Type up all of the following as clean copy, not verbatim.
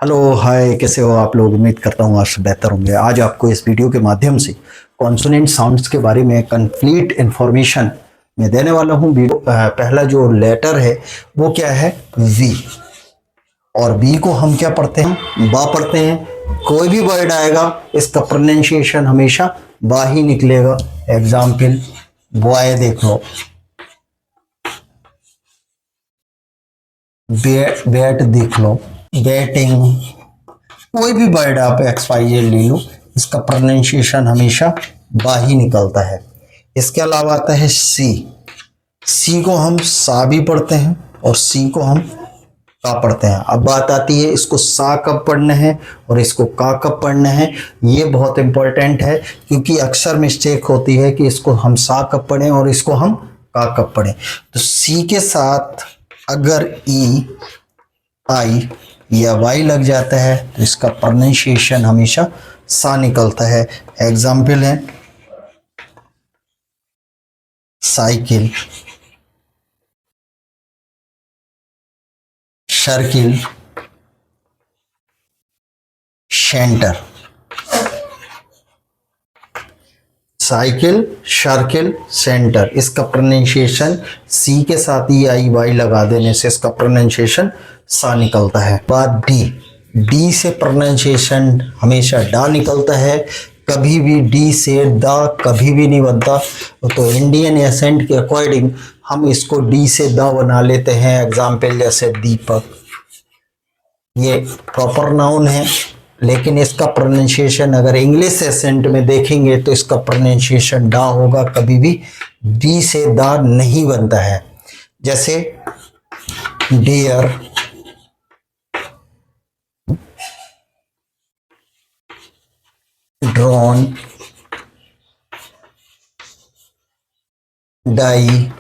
Hello hi, कैसे हो आप लोग। उम्मीद करता हूँ आज से बेहतर होंगे। आज आपको इस वीडियो के माध्यम से कॉन्सोनेंट साउंड्स के बारे में कंप्लीट इंफॉर्मेशन मैं देने वाला हूँ। पहला जो लेटर है वो क्या है, वी। और बी को हम क्या पढ़ते हैं, बा पढ़ते हैं। कोई भी वर्ड आएगा इसका प्रोनाउंसिएशन हमेशा बा ही निकलेगा। एग्जाम्पल बॉय देख लो, बैट देख लो, बैटिंग। कोई भी वर्ड आप एक्स वाई जेड ले लो, इसका प्रोनाउंसिएशन हमेशा बा ही निकलता है। इसके अलावा आता है सी। सी को हम सा भी पढ़ते हैं और सी को हम का पढ़ते हैं। अब बात आती है इसको सा कब पढ़ना है और इसको का कब पढ़ना है। ये बहुत इंपॉर्टेंट है क्योंकि अक्सर मिस्टेक होती है कि इसको हम सा कब पढ़ें और इसको हम का कब पढ़ें। तो सी के साथ अगर ई आई या वाई लग जाता है तो इसका प्रोनाउंसिएशन हमेशा सा निकलता है। एग्जाम्पल है cycle, circle, centre. Cycle, circle, centre, इसका प्रोनाउंसिएशन सी के साथ ई आई वाई लगा देने से इसका प्रोनाउंसिएशन सा निकलता है। बात डी। डी से प्रोनाउंसिएशन हमेशा डा निकलता है। कभी भी डी से दा कभी भी नहीं बनता। तो इंडियन एसेंट के अकॉर्डिंग हम इसको डी से दा बना लेते हैं। एग्जाम्पल जैसे दीपक, ये प्रॉपर नाउन है लेकिन इसका प्रोनाउंसिएशन अगर इंग्लिश एसेंट में देखेंगे तो इसका प्रोनाउंसिएशन डा होगा। कभी भी डी से दा नहीं बनता है। जैसे dear, drone, die,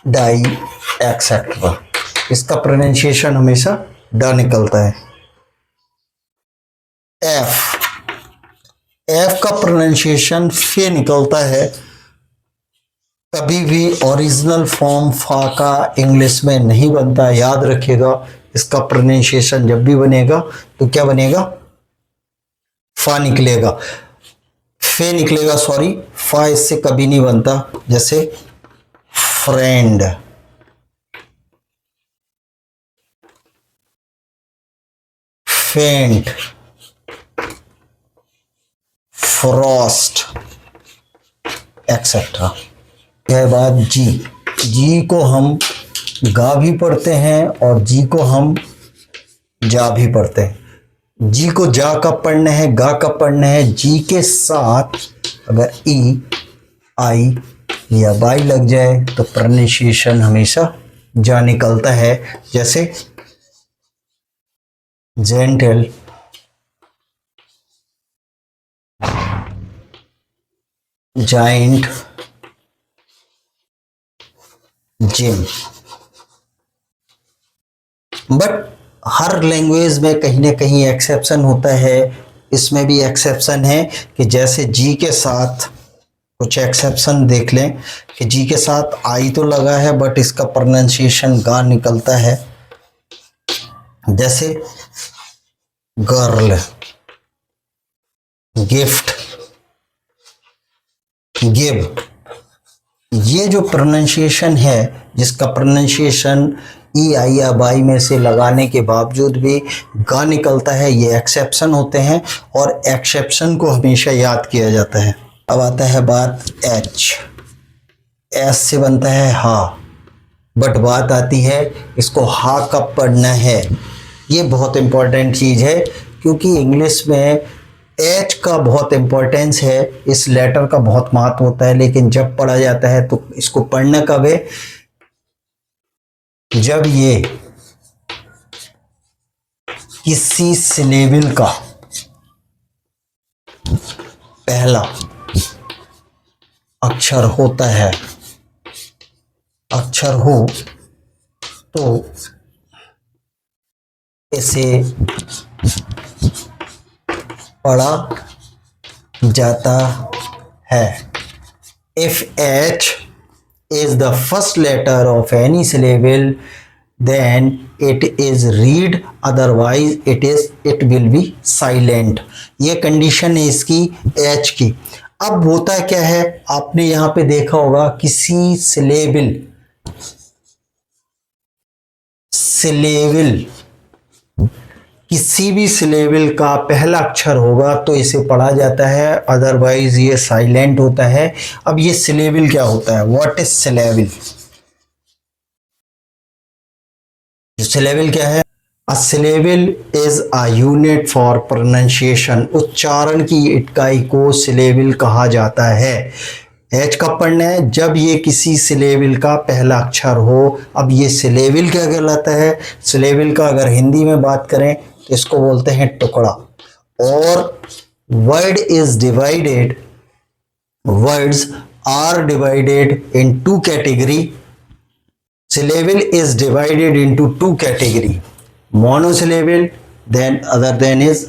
die etcetera, इसका प्रोनाउंसिएशन हमेशा डा निकलता है। एफ, एफ का प्रोनाउंसिएशन फे निकलता है। कभी भी ओरिजिनल फॉर्म फा का इंग्लिश में नहीं बनता, याद रखिएगा। इसका प्रोनाउंसिएशन जब भी बनेगा तो क्या बनेगा, फा निकलेगा, फे निकलेगा, सॉरी, फा इससे कभी नहीं बनता। जैसे फ्रेंड, फेंट, फ्रॉस्ट एक्सेट्रा। यह बात जी। जी को हम गा भी पढ़ते हैं और जी को हम जा भी पढ़ते हैं। जी को जा कब पढ़ना है, गा कब पढ़ना है। जी के साथ अगर ई आई या वाई लग जाए तो प्रोनाउंसिएशन हमेशा जा निकलता है। जैसे gentle, giant, gym. But her language में कहीं ना कहीं एक्सेप्शन होता है। इसमें भी एक्सेप्शन है कि जैसे जी के साथ कुछ एक्सेप्शन देख लें कि जी के साथ आई तो लगा है बट इसका प्रोनाउंसिएशन गा निकलता है। जैसे गर्ल, गिफ्ट, गिव। ये जो प्रोनाउंसिएशन है जिसका प्रोनाउंसिएशन ई आई या वाई में से लगाने के बावजूद भी गा निकलता है, ये एक्सेप्शन होते हैं और एक्सेप्शन को हमेशा याद किया जाता है। अब आता है बात एच। एस से बनता है हा, बट बात आती है इसको हा कब पढ़ना है। ये बहुत इंपॉर्टेंट चीज़ है क्योंकि इंग्लिश में एच का बहुत इंपॉर्टेंस है, इस लेटर का बहुत महत्व होता है। लेकिन जब पढ़ा जाता है तो इसको पढ़ना कब है, जब ये किसी सिलेबल का पहला अक्षर होता है, अक्षर हो तो इसे पढ़ा जाता है। If H is the first letter of any syllable, then it is read, otherwise it will be silent। ये कंडीशन है इसकी H की। अब होता क्या है, आपने यहाँ पे देखा होगा किसी सिलेबल किसी भी सिलेबल का पहला अक्षर होगा तो इसे पढ़ा जाता है, अदरवाइज ये साइलेंट होता है। अब ये सिलेबल क्या होता है, व्हाट इज सिलेबल? सिलेबल क्या है? A syllable is a unit for pronunciation. उच्चारण की इकाई को सिलेबल कहा जाता है। एच कब पढ़ना है? जब ये किसी सिलेबल का पहला अक्षर हो। अब ये सिलेबल क्या कहलाता है? सिलेबल का अगर हिंदी में बात करें तो इसको बोलते हैं टुकड़ा। और word is divided, words are divided into category. Syllable is divided into two category, monosyllable then other than is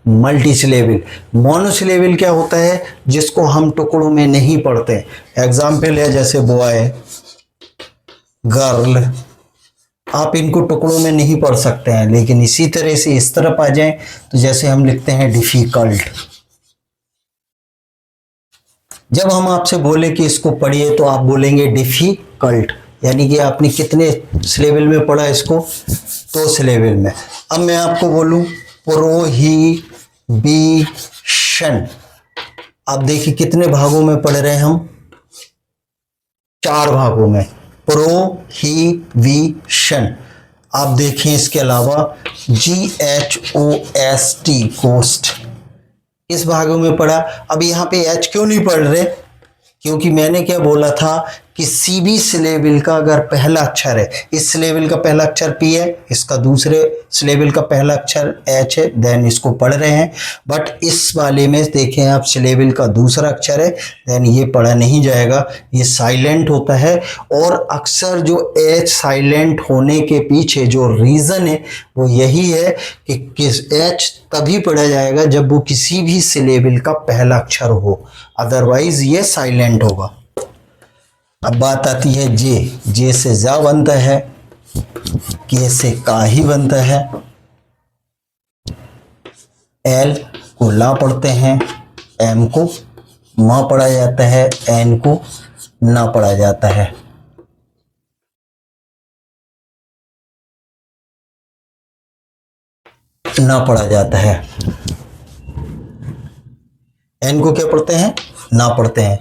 multisyllable। monosyllable क्या होता है? जिसको हम टुकड़ों में नहीं पढ़ते। एग्जाम्पल है जैसे बॉय, गर्ल, आप इनको टुकड़ों में नहीं पढ़ सकते हैं। लेकिन इसी तरह से इस तरफ आ जाएं तो जैसे हम लिखते हैं डिफिकल्ट। जब हम आपसे बोले कि इसको पढ़िए तो आप बोलेंगे डिफिकल्ट, यानी कि आपने कितने सिलेबल में पढ़ा इसको? 2 सिलेबल में। अब मैं आपको बोलूं प्रोहिबिशन, आप देखिए कितने भागों में पढ़ रहे हैं हम? 4 भागों में। प्रोहिबिशन। आप देखें इसके अलावा GHOST, गोस्ट, इस भागों में पढ़ा। अब यहाँ पे H क्यों नहीं पढ़ रहे? क्योंकि मैंने क्या बोला था, किसी भी सिलेबल का अगर पहला अक्षर है, इस सिलेबल का पहला अक्षर P है, इसका दूसरे सिलेबल का पहला अक्षर H है, देन इसको पढ़ रहे हैं। बट इस वाले में देखें आप, सिलेबल का दूसरा अक्षर है, देन ये पढ़ा नहीं जाएगा, ये साइलेंट होता है। और अक्सर जो H साइलेंट होने के पीछे जो रीज़न है वो यही है कि किस H तभी पढ़ा जाएगा जब वो किसी भी सिलेबल का पहला अक्षर हो, अदरवाइज ये साइलेंट होगा। अब बात आती है जे। जे से जा बनता है, के से काही बनता है, एल को ला पढ़ते हैं, एम को मा पढ़ा जाता है, एन को ना पढ़ा जाता है। ना पढ़ा जाता है। एन को क्या पढ़ते हैं? ना पढ़ते हैं।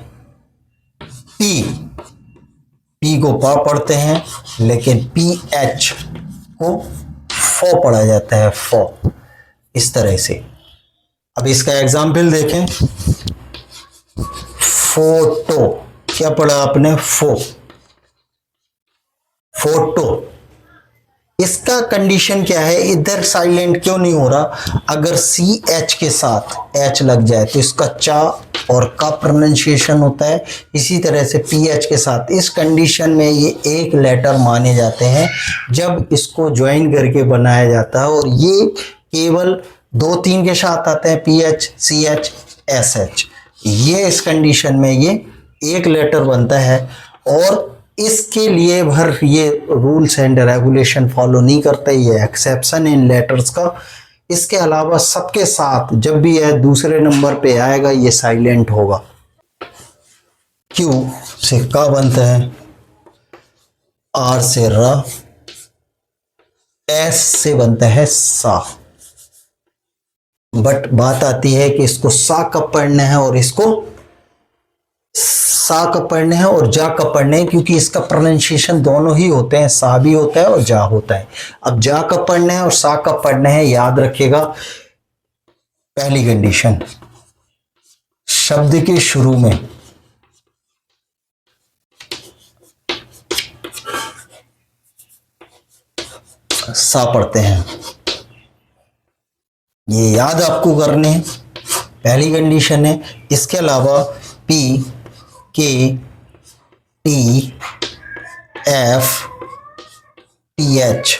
पी को पा पढ़ते हैं, लेकिन PH को फो पढ़ा जाता है, फो, इस तरह से। अब इसका एग्जाम्पल देखें, फोटो, क्या पढ़ा आपने? फो, फोटो। इसका कंडीशन क्या है? इधर साइलेंट क्यों नहीं हो रहा? अगर CH के साथ H लग जाए तो इसका चा और का प्रोनाउंसिएशन होता है। इसी तरह से PH के साथ, इस कंडीशन में ये एक लेटर माने जाते हैं जब इसको ज्वाइन करके बनाया जाता है। और ये केवल 2-3 के साथ आते हैं, PH, CH, SH। ये इस कंडीशन में ये एक लेटर बनता है। और इसके लिए भर ये रूल्स एंड रेगुलेशन फॉलो नहीं करते, ये एक्सेप्शन इन लेटर्स का। इसके अलावा सबके साथ जब भी यह दूसरे नंबर पे आएगा ये साइलेंट होगा। क्यू से का बनता है, आर से रा, एस से बनता है सा। बट बात आती है कि इसको सा कब पढ़ना है और इसको सा कब पढ़ने हैं और जा कब पढ़ने हैं, क्योंकि इसका प्रोनाउंसिएशन दोनों ही होते हैं, सा भी होता है और जा होता है। अब जा कब पढ़ना है और सा कब पढ़ना है, याद रखिएगा। पहली कंडीशन, शब्द के शुरू में सा पढ़ते हैं, ये याद आपको करने हैं, पहली कंडीशन है। इसके अलावा P, K, T, F, TH,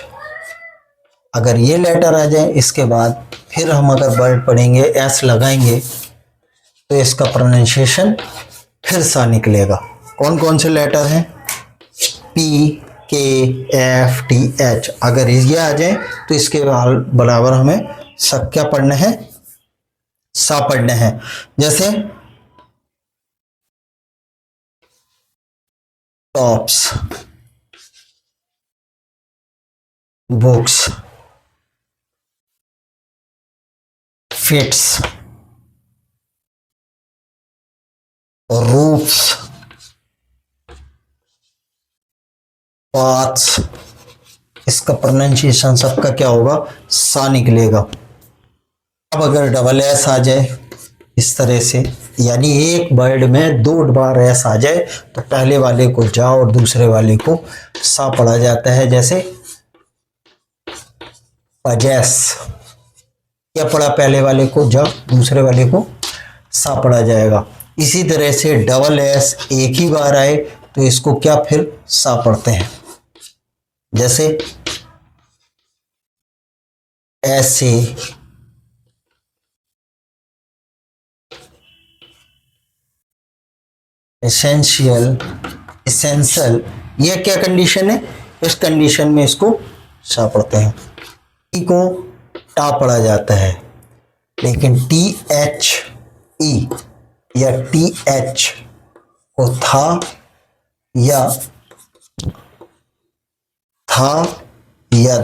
अगर ये लेटर आ जाए इसके बाद फिर हम अगर वर्ड पढ़ेंगे, S लगाएंगे तो इसका प्रोनाउंसिएशन फिर सा निकलेगा। कौन कौन से लेटर हैं? P, KFTH, अगर ये आ जाए तो इसके बराबर हमें सब क्या पढ़ना है, सा पढ़ना है। जैसे tops, books, fits, roofs, paths, इसका प्रोनाउंसिएशन सबका क्या होगा, सा निकलेगा। अब अगर डबल एस आ जाए इस तरह से, यानी एक वर्ड में 2 बार एस आ जाए तो पहले वाले को जा और दूसरे वाले को सा पढ़ा जाता है। जैसे पजेस, क्या पढ़ा, पहले वाले को जा, दूसरे वाले को सा पढ़ा जाएगा। इसी तरह से डबल एस एक ही बार आए तो इसको क्या फिर सा पढ़ते हैं। जैसे ऐसे, एसेंशियल, एसेंशियल, ये क्या कंडीशन है, इस कंडीशन में इसको सा पढ़ते हैं। टी को टा पढ़ा जाता है, लेकिन THE या TH को था या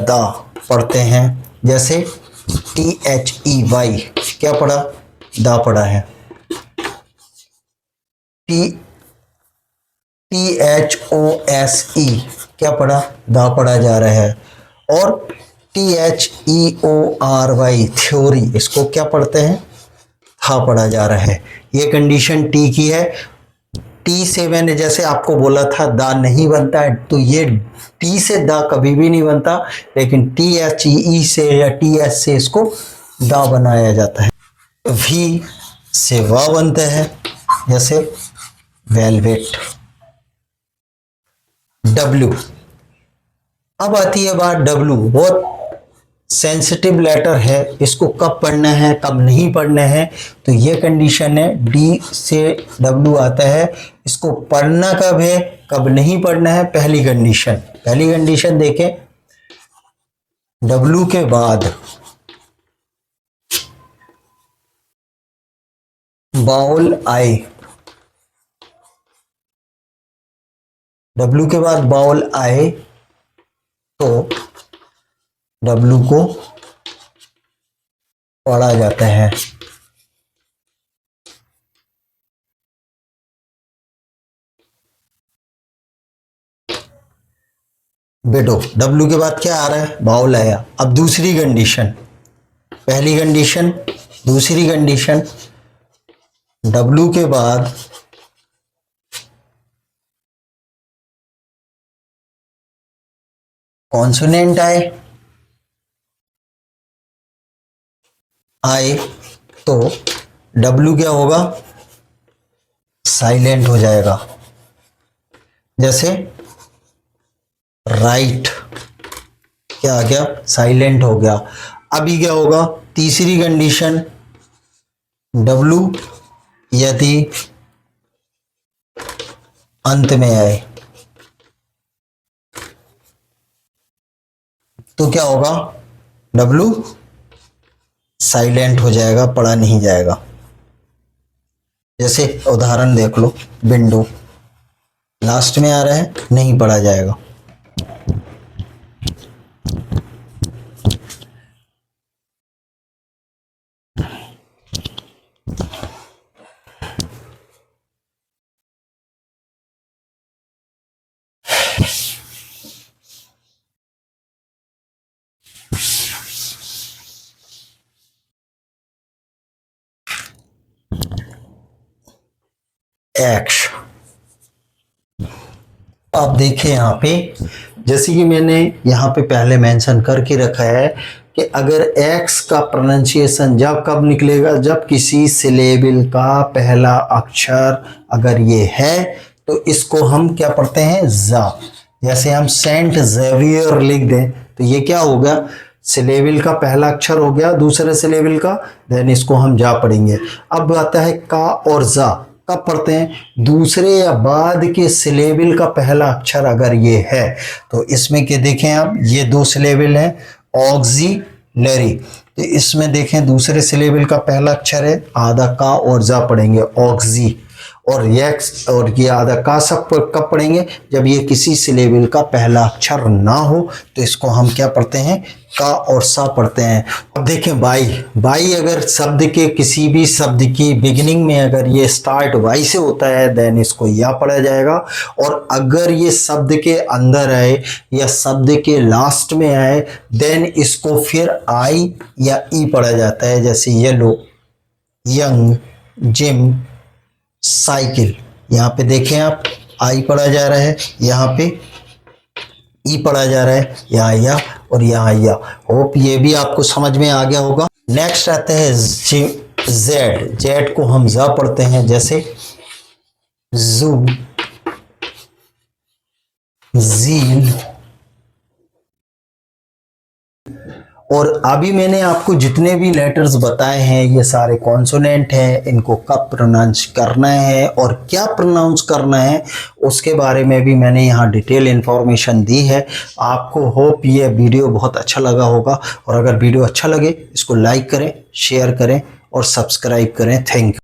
दा पढ़ते हैं। जैसे THEY, क्या पढ़ा, दा पढ़ा है। THOSE, क्या पढ़ा, दा पढ़ा जा रहा है। और THEORY, थ्योरी, इसको क्या पढ़ते हैं, था पढ़ा जा रहा है। ये कंडीशन टी की है। टी से मैंने जैसे आपको बोला था दा नहीं बनता है, तो ये टी से दा कभी भी नहीं बनता, लेकिन THE से या TH से इसको दा बनाया जाता है। वी से वा बनता है, जैसे वेलवेट। W, अब आती है बात W, बहुत सेंसिटिव लेटर है, इसको कब पढ़ना है कब नहीं पढ़ना है, तो ये कंडीशन है। D से W आता है, इसको पढ़ना कब है कब नहीं पढ़ना है। पहली कंडीशन देखें, W के बाद बाउल आई, W के बाद बाउल आए तो W को पढ़ा जाता है। बेटो W के बाद क्या आ रहा है, बाउल आया। अब दूसरी कंडीशन, पहली कंडीशन, दूसरी कंडीशन, W के बाद कॉन्सोनेंट आए तो W क्या होगा, साइलेंट हो जाएगा। जैसे राइट, क्या आ गया, साइलेंट हो गया। अभी क्या होगा, तीसरी कंडीशन, W यदि अंत में आए तो क्या होगा, W साइलेंट हो जाएगा, पढ़ा नहीं जाएगा। जैसे उदाहरण देख लो, विंडो लास्ट में आ रहा है, नहीं पढ़ा जाएगा। एक्स, आप देखें यहाँ पे, जैसे कि मैंने यहाँ पे पहले मेंशन करके रखा है कि अगर एक्स का प्रोनाउंसिएशन जब कब निकलेगा, जब किसी सिलेबल का पहला अक्षर अगर ये है तो इसको हम क्या पढ़ते हैं, जा। जैसे हम सेंट जेवियर लिख दें तो ये क्या हो गया, सिलेबल का पहला अक्षर हो गया दूसरे सिलेबल का, देन इसको हम जा पढ़ेंगे। अब आता है का और जा, कब पढ़ते हैं? दूसरे या बाद के सिलेबल का पहला अक्षर अगर ये है तो इसमें क्या देखें आप, ये 2 सिलेबल है ऑक्सिलरी, तो इसमें देखें दूसरे सिलेबल का पहला अक्षर है, आधा का और जा पढ़ेंगे ऑक्सी, और यक्स और ये आधा का सब कब पढ़ेंगे? जब ये किसी सिलेबल का पहला अक्षर ना हो, तो इसको हम क्या पढ़ते हैं? का और सा पढ़ते हैं। अब देखें बाई, बाई अगर शब्द के किसी भी शब्द की बिगिनिंग में अगर ये स्टार्ट वाई से होता है देन इसको या पढ़ा जाएगा, और अगर ये शब्द के अंदर आए या शब्द के लास्ट में आए देन इसको फिर आई या ई पढ़ा जाता है। जैसे येलो, यंग, जिम, साइकिल, यहाँ पे देखें आप आई पढ़ा जा रहा है, यहाँ पे ई पढ़ा जा रहा है, यहाँ या और यहाँ या। होप ये भी आपको समझ में आ गया होगा। नेक्स्ट आते हैं जेड, जेड को हम जा पढ़ते हैं, जैसे जू, जील, और अभी मैंने आपको जितने भी लेटर्स बताए हैं ये सारे कॉन्सोनेंट हैं, इनको कब प्रोनाउंस करना है और क्या प्रोनाउंस करना है उसके बारे में भी मैंने यहाँ डिटेल इन्फॉर्मेशन दी है आपको। होप ये वीडियो बहुत अच्छा लगा होगा, और अगर वीडियो अच्छा लगे इसको लाइक करें, शेयर करें और सब्सक्राइब करें। Thank you.